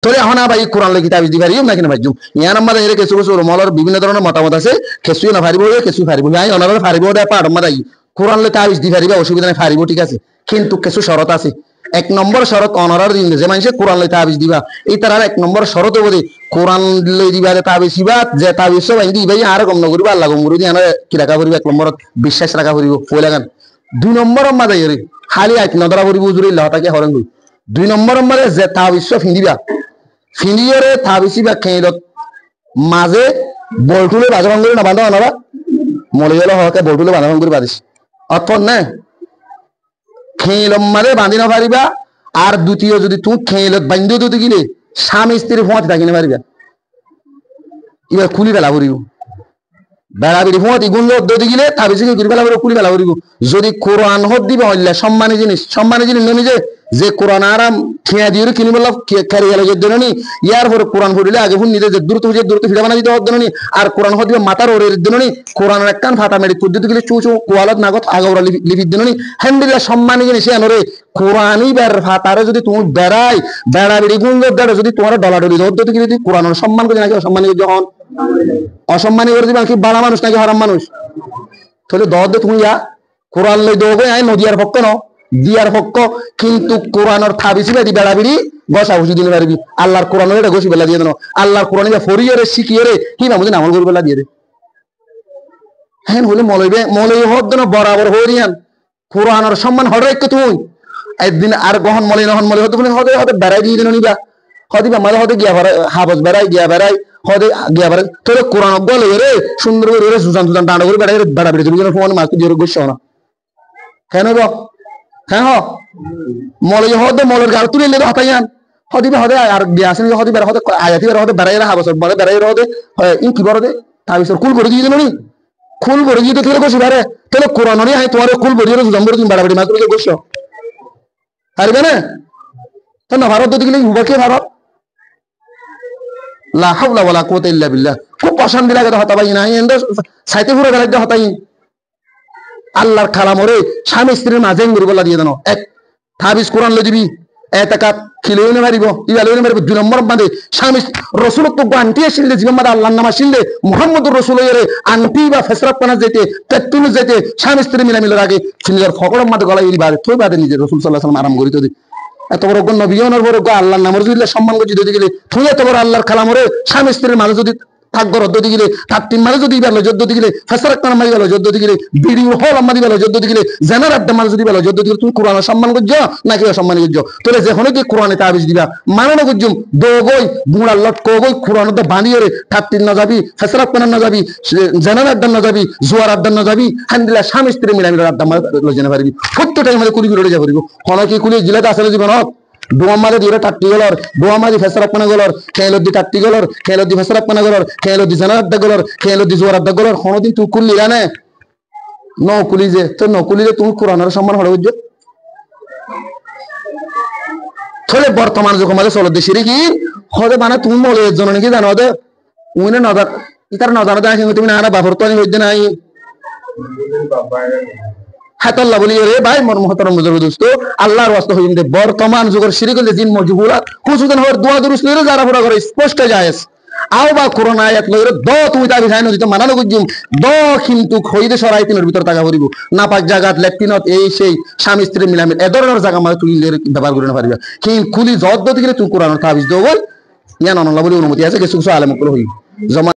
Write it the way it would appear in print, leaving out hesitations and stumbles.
তোলে এখন ভাই কোরআন লেখি তাবিজ দি পারিও না কিনা ভাইজুম ইয়ান আমাদের এর কিছু কিছু রুমালের বিভিন্ন ধরনের মতামত আছে কিছুই না পারিব কিছু পারিব আই অনারে পারিব দে পাড় মারাই কোরআন লে তাবিজ দি পারিবা অসুবিধা নাই পারিব ঠিক আছে কিন্তু কিছু শরত আছে এক নম্বর শরত অনারার দিন যে মানুষে কোরআন লে তাবিজ দিবা এই তার এক নম্বর শরত বলি কোরআন লে দিবা তাবিজ দিবা যে তাবিজ সব আই দিবাই আর কম নগরিব আল্লাহ গমরু দি আনা কি রাখা করিব এক নম্বর বিশ্বাস রাখা করিব পয়লাগান দুই নম্বর মাদাই রে খালি এক নদরা করিব হুজুর আল্লাহটাকে হরন কই দুই নম্বর মারে যে তাবিজ সব ফিদিবা ফিনিয়রে তাবিসি বা খেলত মাঝে বলটুলে বাজাবান করে না বাঁধা আনারা মলে গেল হকে বলটুলে বাজাবান করে বাঁধিস অর্থ না খেলম মাঝে বাঁধি না পারিবা আর দ্বিতীয় যদি তুমি খেলত বান্ধব দিতে গেলে স্বামী স্ত্রীর ফোঁয়াতে থাকি না পারিবা এবার খুলি বেলা করিব বেড়া বেড়ি ফোঁয়াতে গুণ দিতে গেলে তাবিসি ঘুরি বেলা করে খুলি বেলা করিব যদি কোরআন হত দিবে হইলে সম্মানী জিনিস নিজে যে কোরআন আরাম ঠিয়া দিয়ে কিনে বললাম খেয়ে গেল যে জন্য ইয়ার পরে কোরআন পড়িলে আগে ফুন নিজে দ্রুত ফিরে বানা দিতে হওয়ার জন্য আর কোরআন হতে মাথার ওরের জন্য কোরআনের একখান ফাটা মেরে পদ্ধতি গেলে চু চু কোয়ালত নাগত আগরা লিপির জন্য হ্যান্ডিল্লা সম্মানী জিনিস আনরে কোরআনই বের ফাটারে যদি তুমি বেড়াই বেড়া বেড়ি গুণ বেড়ে যদি তোমার ডলাডলি পদ্ধতি যদি কোরআনের সম্মান করে নাকি অসম্মানী যখন অসম্মানী করে দিবে কি বাড়া মানুষ নাকি হারাম মানুষ তাহলে দর তুমি ইয়া কোরআন লই দেবো আই নদিয়ার পক্ষ ন দিয়ার পক্ষ কিন্তু কোরআনের থাবিসি বেড়ি বেড়াবিড়ি গসা ঘুষি দিতে পারবি আল্লাহর কোরআনের এটা ঘষি বেলা দিয়ে দেন আল্লাহর কোরআন ফরিয়রে শিখিয়ে কি না বুঝি আমল করে বেলা দিয়ে দে হ্যাঁ হলে মলই হদ দেন বরাবর হরিয়ান কোরআনের সম্মান হরে একটু তুই একদিন আর গহন মলে নহন মলে হতে হতে হতে বেড়াই দিয়ে দেন নিবা হদিবা মাঝে হতে গিয়া হাবস বেড়াই গিয়া বেড়াই হদে গিয়া বেড়াই তোর কোরআন বলে রে সুন্দর করে সুজান টানা করে বেড়াই বেড়াবিড়ি তুমি ফোন মাছ দিয়ে গোস না কেন গো হ্যাঁ হ মলই হদে মলের গাড়ি তুলে লেগে হতাইয়ান হদিবে হদে আর গিয়াছেন হদি বেড়া হদে আয়াতি বেড়া হদে বেড়াই হাবস বলে বেড়াই হদে ই কি বড় দে তাবিসর কুল করে দিয়ে দেন খুল ভরে গিয়ে তো গোসি বারে তাহলে কোরআনই আই তোমার খুল ভরিয়ে জম্বর তুমি বাড়াবাড়ি মাছ করে গোস পারবে না তো না ভারত দিকে হুবাকে ভারত লা হাওলা ওয়ালা কুওয়াতা ইল্লা বিল্লাহ খুব পছন্দ লাগে হতাবাই না এন্ড সাইতে পুরো গেলে হতাই আল্লাহর কালামরে স্বামী স্ত্রীর মাঝে গুরুবলা দিয়ে দেন এক তাবিজ কোরআন লই দিবি এতাকাত খিলেও না মারিব ইবালেও না মারিব দুই নম্বর বাদে স্বামী রসুল তো আন্টি আসলে জীবন মাদা আল্লাহর নাম আসলে মুহাম্মদুর রাসূলের আন্টি বা ফেসরাত পানা যেতে তেতুল যেতে স্বামী স্ত্রী মিলামিলের আগে সিনিয়র ফকরের মাঝে গলা ইল বাদে তুই বাদে নিজে রাসূল সাল্লাল্লাহু আলাইহি ওয়াসাল্লাম আরাম করিতে দি এত বড় কোন নবী ওনার বড় আল্লাহর নামের যদি সম্মান করে দিতে গেলে তুই এত বড় আল্লাহর কালামরে স্বামী স্ত্রীর মাঝে যদি থাকগর হদ্দ দিগিলে তাত্তিন মাঝে যদি বেলো যদ্দ দিগিলে ফেসরাত পানা মারি বেলো যদ্দ দিগিলে ভিডিও হল মারি বেলো যদ্দ দিগিলে জেনার আড্ডা মাঝে যদি বেলো যদ্দ দিগিলে তুমি কোরআনের সম্মান করছ নাকি অসম্মান করছ তোরে যেখানে কি কোরআনে তাবিজ দিবা মানানো করছুম দোগই বুড়ার লট কোগই কোরআনের তো বাঁধিয়ে রে তাত্তিন না যাবি ফেসরাত পানা না যাবি জেনার আড্ডা না যাবি জোয়ার আড্ডা না যাবি হান্দিলা স্বামী স্ত্রী মিলামিলের আড্ডা মারি জেনে পারবি প্রত্যেক টাইমে কুলি করে যা পারিব হনকি কুলি জিলাতে আসলে জীবনত বোমারে দিয়ে টাট্টি গলর বোমারি ফেসরাত পানা গলর খেলদি টাট্টি গলর খেলদি ফেসরাত পানা গলর খেলদি জেনার আড্ডা গলর খেলদি জোয়ার আড্ডা গলর কোনদিন তুই কুলি জানে নকুলি যে তো নকুলি যে তুমি কোরআনের সম্মান হরে বুঝছো তাহলে বর্তমান যখন মাঝে চলো দেশের কি হতে মানে তুমি বলে এর জন্য নাকি জানো হতে উনি নজর ইতার নজানো দেয় তুমি না বাপর তো হইতে নাই হাতাল্লাহ বলি রে ভাই মোর মুহতারাম বুজুর্গ দোস্ত আল্লাহর ওয়াস্তে হইন দে বর্তমান যুগের শিরকুল জিন মজহুরাত কুসুদান হওয়ার দোয়া দুরুস লইরে যারা পুরা করে স্পষ্ট জায়েজ আও বা কোরআন আয়াত লইরে দ তুমি তা বিধান দিতে মানানো গুজুম দ কিন্তু খইদে সরাই তিনের ভিতর টাকা ভরিব না পাক জায়গাত লেফটিনত এই সেই স্বামী স্ত্রী মিলামিল এ ধরনের জায়গা মানে তুই ব্যবহার করে না পারবে কি খুলি জদ দিলে তুই কোরআনের তাবিজ দেব বল ইয়ান আল্লাহ বলি অনুমতি আছে কিছু কিছু আলেম করে হই